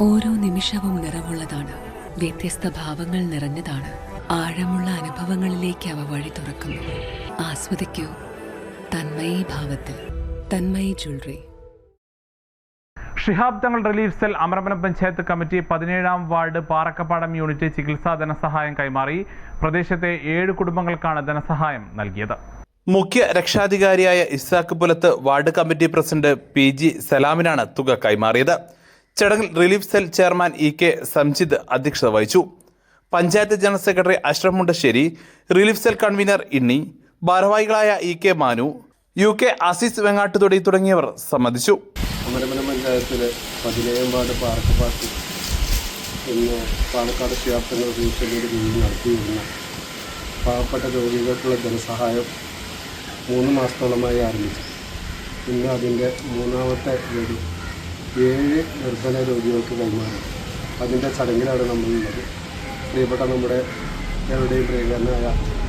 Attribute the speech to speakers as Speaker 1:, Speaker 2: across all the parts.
Speaker 1: ഓരോ നിമിഷവും നിറവുള്ളതാണ്, വ്യത്യസ്ത ഭാവങ്ങൾ നിറഞ്ഞതാണ്. ആഴമുള്ള അനുഭവങ്ങളിലേക്ക് അവ വഴി തുറക്കുന്നു. ആസ്വദിക്കൂ തന്മയി ഭാവത്തിൽ. Tanmayi jewellery.
Speaker 2: Shihab Thangal relief cell Amarambalam panchayat committee 17-ാം വാർഡ് പാറക്കപ്പാടം യൂണിറ്റ് ചികിത്സാ ധനസഹായം കൈമാറി. പ്രദേശത്തെ 7 കുടുംബങ്ങൾക്കാണ് ധനസഹായം നൽകിയത്.
Speaker 3: മുഖ്യ രക്ഷാധികാരിയായ Ishaq Pulath ward committee president PG സലാമിനാണ് തുക കൈമാറിയത്. ചടങ്ങിൽ relief cell chairman EK Samjid അധ്യക്ഷത വഹിച്ചു. Panchayat general secretary Ashraf Mundassery, relief cell convener Inni, ഭാരവാഹികളായ EK മാനു, UK ആസീസ് വെങ്ങാട്ടുതൊടി തുടങ്ങിയവർ സംബന്ധിച്ചു.
Speaker 4: അമരമ്പലം പഞ്ചായത്തിലെ 17-ാം വാർഡ് പാറക്കപ്പാടത്തിൽ ഇന്ന് പാലക്കാട് ഷിഹാബ് തങ്ങൾ റിലീഫ് സെല്ലിൻ്റെ കീഴിൽ നടത്തിയിരുന്ന പാവപ്പെട്ട രോഗികൾക്കുള്ള ധനസഹായം 3 മാസത്തോളമായി ആരംഭിച്ചു. ഇന്ന് അതിൻ്റെ 3ാമത്തെ ഗഡു 7 നിർധന രോഗികൾക്ക് കൈമാറി. അതിൻ്റെ ചടങ്ങിലാണ് നമ്മളുള്ളത്. പ്രിയപ്പെട്ട നമ്മുടെ എവിടെയും പ്രിയങ്കരനായ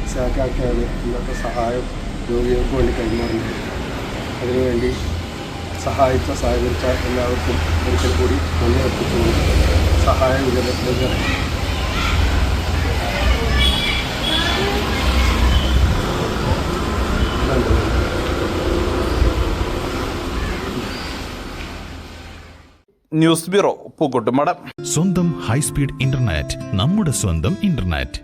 Speaker 4: ഇസാഖാക്കയാണ് ഇന്നത്തെ സഹായം രോഗികൾക്ക് വേണ്ടി കൈമാറുന്നത്. അതിനുവേണ്ടി സഹകരിച്ച എല്ലാവർക്കും ഒരിക്കൽ കൂടി നന്ദി അർപ്പിച്ചുകൊണ്ട് സഹായ വിതരണത്തിലേക്ക്
Speaker 3: ന്യൂസ് ബ്യൂറോ പൂക്കോട്ടുമടം.
Speaker 5: സ്വന്തം ഹൈസ്പീഡ് ഇന്റർനെറ്റ്, നമ്മുടെ സ്വന്തം ഇന്റർനെറ്റ്.